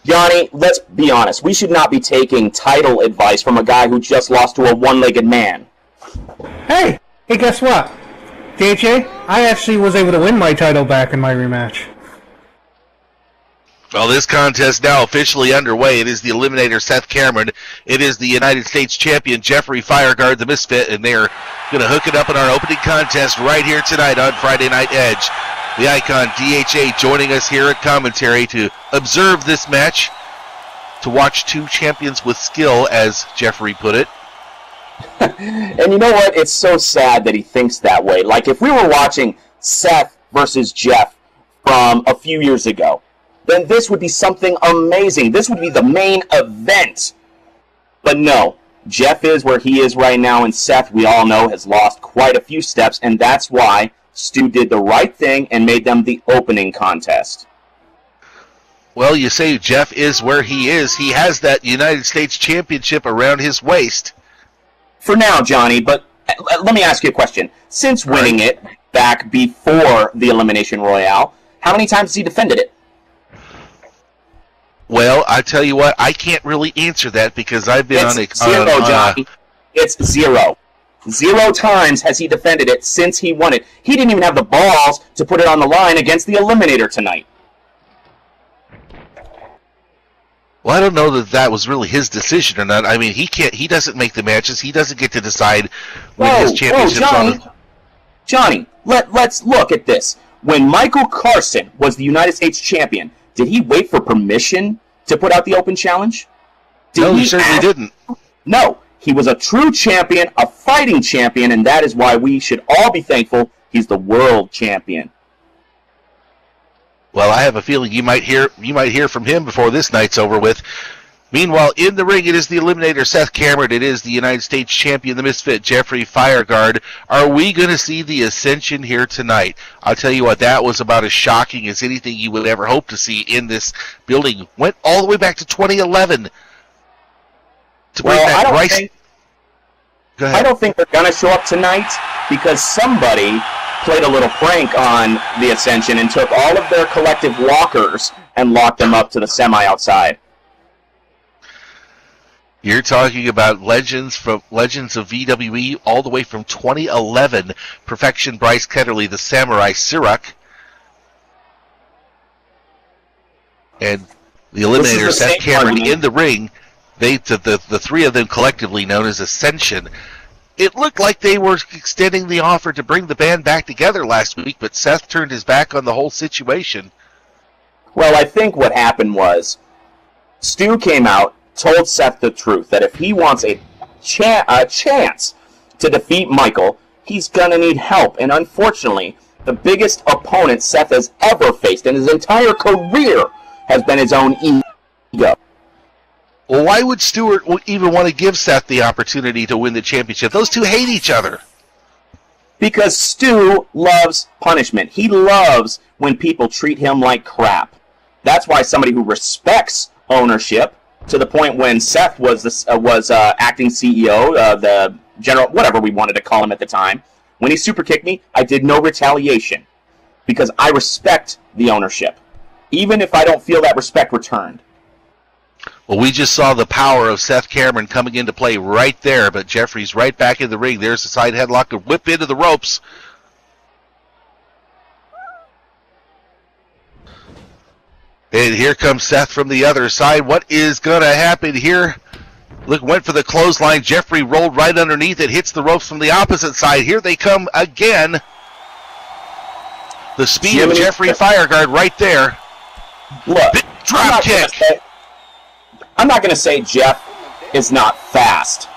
Johnny, let's be honest. We should not be taking title advice from a guy who just lost to a one-legged man. Hey, guess what? DJ, I actually was able to win my title back in my rematch. Well, this contest now officially underway. It is the Eliminator Seth Cameron. It is the United States Champion Jeffery Fireguard, the Misfit, and they're going to hook it up in our opening contest right here tonight on Friday Night Edge. The icon DHA joining us here at commentary to observe this match, to watch two champions with skill, as Jeffery put it. And you know what? It's so sad that he thinks that way. Like, if we were watching Seth versus Jeff from a few years ago, then this would be something amazing. This would be the main event. But no, Jeff is where he is right now, and Seth, we all know, has lost quite a few steps, and that's why Stu did the right thing and made them the opening contest. Well, you say Jeff is where he is. He has that United States Championship around his waist. For now, Johnny, but let me ask you a question. Since winning it back before the Elimination Royale, how many times has he defended it? Well, I tell you what, I can't really answer that because I've been Zero, Johnny. It's zero. 0 times has he defended it since he won it. He didn't even have the balls to put it on the line against the Eliminator tonight. Well, I don't know that was really his decision or not. I mean, he doesn't make the matches. He doesn't get to decide when his championship's on. Johnny, let's look at this. When Michael Carson was the United States champion, did he wait for permission to put out the open challenge? No, he certainly didn't. No, he was a true champion, a fighting champion, and that is why we should all be thankful he's the world champion. Well, I have a feeling you might hear from him before this night's over with. Meanwhile, in the ring, it is the Eliminator Seth Cameron. It is the United States Champion, the Misfit Jeffery Fireguard. Are we going to see the Ascension here tonight? I'll tell you what, that was about as shocking as anything you would ever hope to see in this building. Went all the way back to 2011. I don't think they're going to show up tonight because somebody played a little prank on the Ascension and took all of their collective walkers and locked them up to the semi outside. You're talking about legends of VWE all the way from 2011. Perfection Bryce Ketterly, the Samurai Sirak. And the Eliminator Seth Cameron in the ring. The three of them collectively known as Ascension. It looked like they were extending the offer to bring the band back together last week, but Seth turned his back on the whole situation. Well, I think what happened was Stu came out, told Seth the truth, that if he wants a chance to defeat Michael, he's going to need help. And unfortunately, the biggest opponent Seth has ever faced in his entire career has been his own ego. Well, why would Stewart even want to give Seth the opportunity to win the championship? Those two hate each other. Because Stu loves punishment. He loves when people treat him like crap. That's why somebody who respects ownership, to the point when Seth was acting CEO, the general, whatever we wanted to call him at the time, when he super kicked me, I did no retaliation. Because I respect the ownership. Even if I don't feel that respect returned. Well, we just saw the power of Seth Cameron coming into play right there, but Jeffrey's right back in the ring. There's the side headlock, a whip into the ropes. And here comes Seth from the other side. What is going to happen here? Look, went for the clothesline. Jeffery rolled right underneath it, hits the ropes from the opposite side. Here they come again. The speed of Jeffery Fireguard right there. Look, big drop kick. I'm not going to say Jeff is not fast.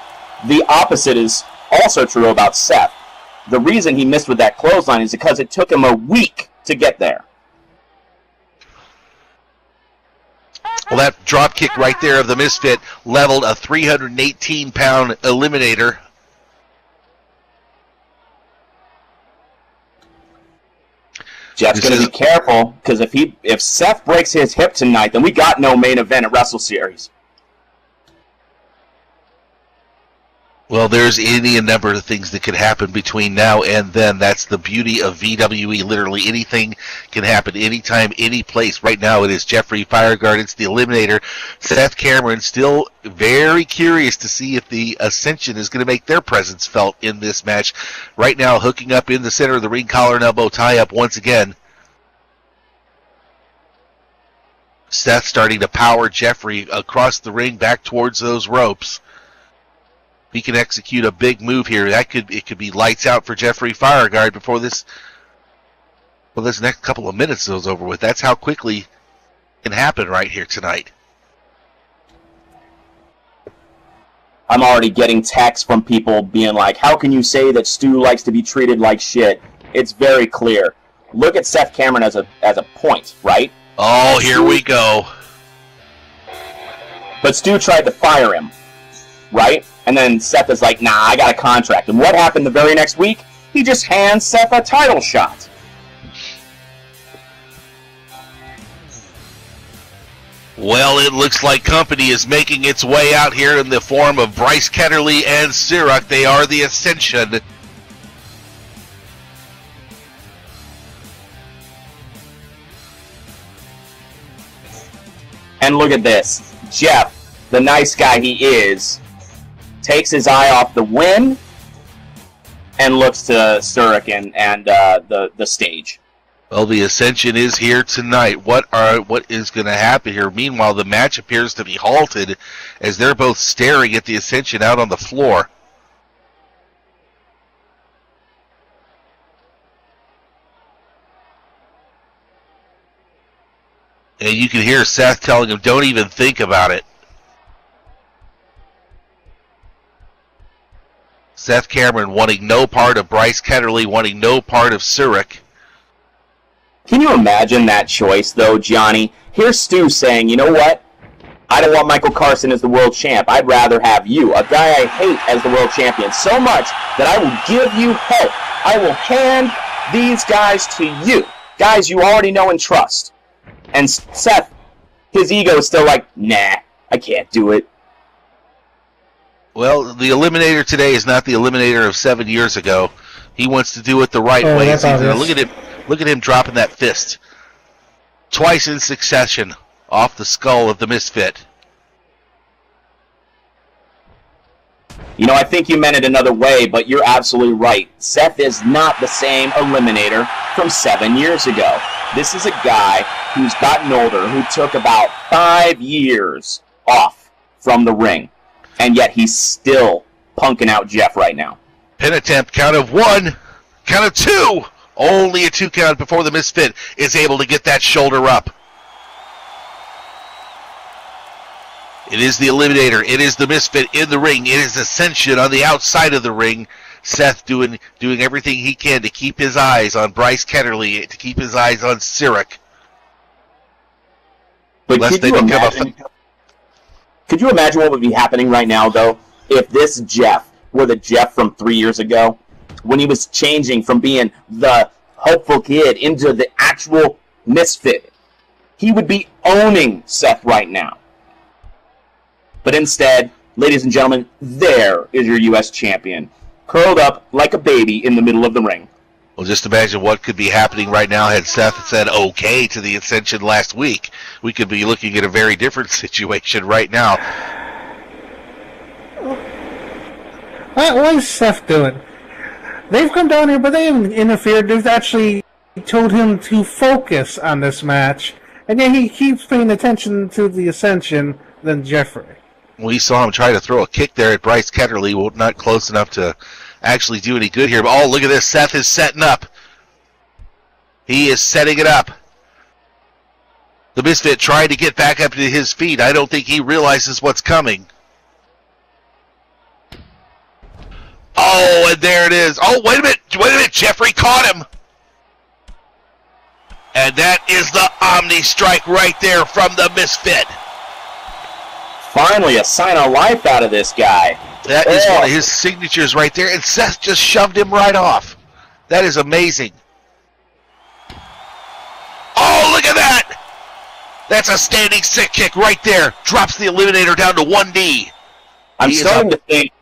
The opposite is also true about Seth. The reason he missed with that clothesline is because it took him a week to get there. Well, that drop kick right there of the Misfit leveled a 318-pound Eliminator. Jeff's going to be careful, because if Seth breaks his hip tonight, then we got no main event at Wrestle Series. Well, there's any number of things that could happen between now and then. That's the beauty of VWE. Literally anything can happen anytime, any place. Right now it is Jeffery, Fireguard. It's the Eliminator. Seth Cameron still very curious to see if the Ascension is going to make their presence felt in this match. Right now hooking up in the center of the ring, collar and elbow tie up once again. Seth starting to power Jeffery across the ring back towards those ropes. He can execute a big move here. It could be lights out for Jeffery Fireguard before this next couple of minutes goes over with. That's how quickly it can happen right here tonight. I'm already getting texts from people being like, how can you say that Stu likes to be treated like shit? It's very clear. Look at Seth Cameron as a point, right? Oh, here we go. But Stu tried to fire him, right? And then Seth is like, nah, I got a contract. And what happened the very next week? He just hands Seth a title shot. Well, it looks like company is making its way out here in the form of Bryce Ketterly and Sirak. They are the Ascension. And look at this. Jeff, the nice guy he is, takes his eye off the win and looks to Sirak and the stage. Well, the Ascension is here tonight. What is going to happen here? Meanwhile, the match appears to be halted as they're both staring at the Ascension out on the floor. And you can hear Seth telling him, don't even think about it. Seth Cameron wanting no part of Bryce Ketterly, wanting no part of Sirak. Can you imagine that choice, though, Johnny? Here's Stu saying, you know what? I don't want Michael Carson as the world champ. I'd rather have you, a guy I hate, as the world champion so much that I will give you help. I will hand these guys to you, guys you already know and trust. And Seth, his ego is still like, nah, I can't do it. Well, the Eliminator today is not the Eliminator of 7 years ago. He wants to do it the right way. Look at him dropping that fist. Twice in succession off the skull of the Misfit. You know, I think you meant it another way, but you're absolutely right. Seth is not the same Eliminator from 7 years ago. This is a guy who's gotten older, who took about 5 years off from the ring. And yet he's still punking out Jeff right now. Pin attempt, count of 1, count of 2. Only a 2 count before the Misfit is able to get that shoulder up. It is the Eliminator. It is the Misfit in the ring. It is Ascension on the outside of the ring. Seth doing everything he can to keep his eyes on Bryce Ketterly, to keep his eyes on Sirak. But could you imagine what would be happening right now, though, if this Jeff were the Jeff from 3 years ago, when he was changing from being the hopeful kid into the actual Misfit? He would be owning Seth right now. But instead, ladies and gentlemen, there is your U.S. champion, curled up like a baby in the middle of the ring. Well, just imagine what could be happening right now had Seth said okay to the Ascension last week. We could be looking at a very different situation right now. What is Seth doing? They've come down here, but they haven't interfered. They've actually told him to focus on this match, and yet he keeps paying attention to the Ascension than Jeffery. We saw him try to throw a kick there at Bryce Ketterly. Well, not close enough to actually do any good here. But, oh, look at this. Seth is setting up. He is setting it up. The Misfit trying to get back up to his feet. I don't think he realizes what's coming. Oh, and there it is. Oh, wait a minute. Jeffery caught him. And that is the Omni Strike right there from the Misfit. Finally, a sign of life out of this guy. That is one of his signatures right there, and Seth just shoved him right off. That is amazing. Oh, look at that! That's a standing sick kick right there. Drops the Eliminator down to 1 knee. I'm starting to think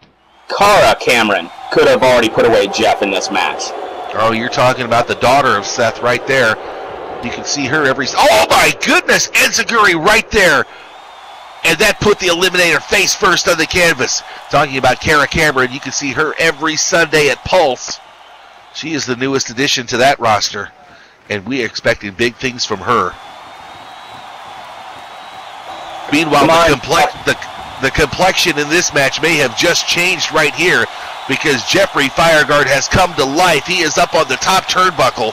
Cara Cameron could have already put away Jeff in this match. Oh, you're talking about the daughter of Seth right there. You can see her every... Oh, my goodness! Enziguri right there. And that put the Eliminator face first on the canvas. Talking about Cara Cameron, you can see her every Sunday at Pulse. She is the newest addition to that roster. And we are expecting big things from her. Meanwhile, the complexion in this match may have just changed right here because Jeffery Fireguard has come to life. He is up on the top turnbuckle.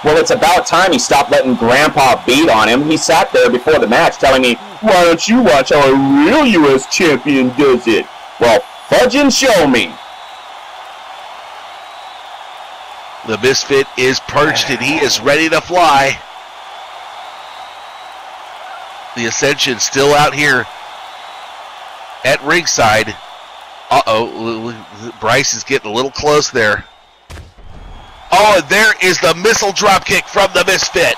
Well, it's about time he stopped letting Grandpa beat on him. He sat there before the match telling me, why don't you watch how a real U.S. champion does it? Well, fudge and show me. The Misfit is perched and he is ready to fly. The Ascension still out here at ringside. Uh-oh, Bryce is getting a little close there. Oh, and there is the missile dropkick from the Misfit.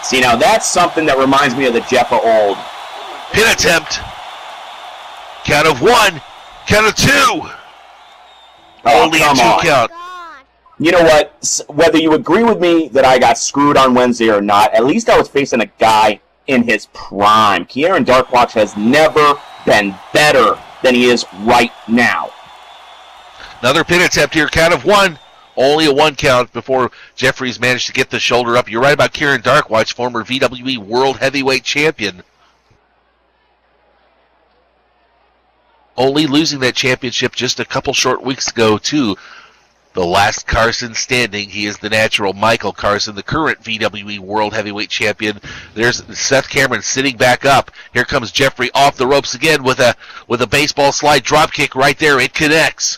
See, now that's something that reminds me of the Jeff of old. Pin attempt. Count of 1. Count of 2. Only a 2 count. You know what? Whether you agree with me that I got screwed on Wednesday or not, at least I was facing a guy in his prime. Kieran Darkwatch has never been better than he is right now. Another pin attempt here. Count of 1. Only a 1 count before Jeffries managed to get the shoulder up. You're right about Kieran Darkwatch, former VWE World Heavyweight Champion. Only losing that championship just a couple short weeks ago to the last Carson standing. He is the natural Michael Carson, the current VWE World Heavyweight Champion. There's Seth Cameron sitting back up. Here comes Jeffrey off the ropes again with a baseball slide dropkick right there. It connects.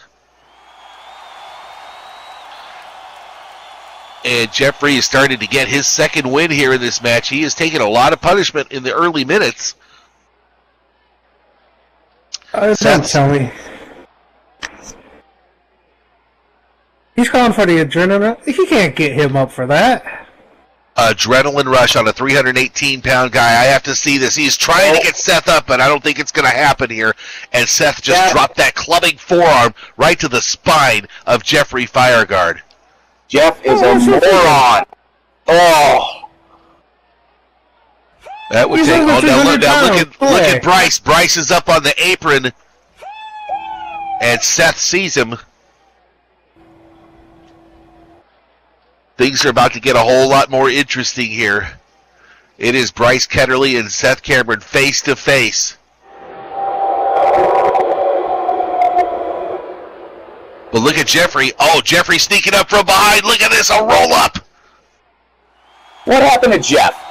And Jeffrey is starting to get his second win here in this match. He has taken a lot of punishment in the early minutes. Don't tell me. He's calling for the adrenaline. He can't get him up for that. Adrenaline rush on a 318-pound guy. I have to see this. He's trying to get Seth up, but I don't think it's going to happen here. And Seth just dropped that clubbing forearm right to the spine of Jeffery Fireguard. Jeff is a moron. Oh. That would take... Oh, now look at Bryce. Bryce is up on the apron. And Seth sees him. Things are about to get a whole lot more interesting here. It is Bryce Ketterly and Seth Cameron face to face. But look at Jeffrey. Oh, Jeffrey sneaking up from behind. Look at this, a roll up. What happened to Jeff?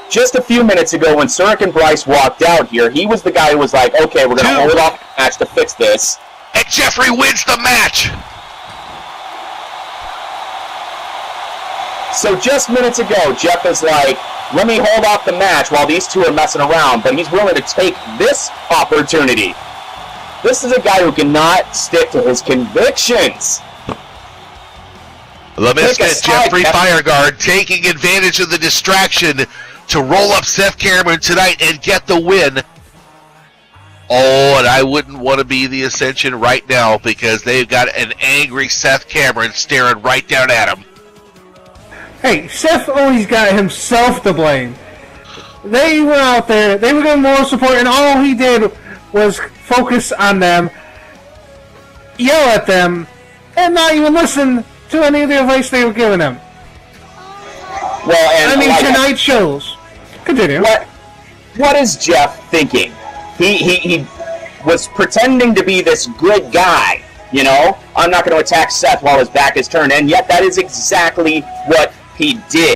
Just a few minutes ago when Surik and Bryce walked out here, he was the guy who was like, okay, we're going to hold off the match to fix this. And Jeffrey wins the match. So just minutes ago, Jeff is like, let me hold off the match while these two are messing around, but he's willing to take this opportunity. This is a guy who cannot stick to his convictions. The Misfit, Jeffery Fireguard, taking advantage of the distraction to roll up Seth Cameron tonight and get the win. Oh, and I wouldn't want to be the Ascension right now because they've got an angry Seth Cameron staring right down at him. Hey, Seth always got himself to blame. They were out there, they were getting moral support, and all he did was focus on them, yell at them, and not even listen to any of the advice they were giving him. Well, and I mean, tonight shows. Continue. What is Jeff thinking? He was pretending to be this good guy, you know? I'm not going to attack Seth while his back is turned, and yet that is exactly what he did.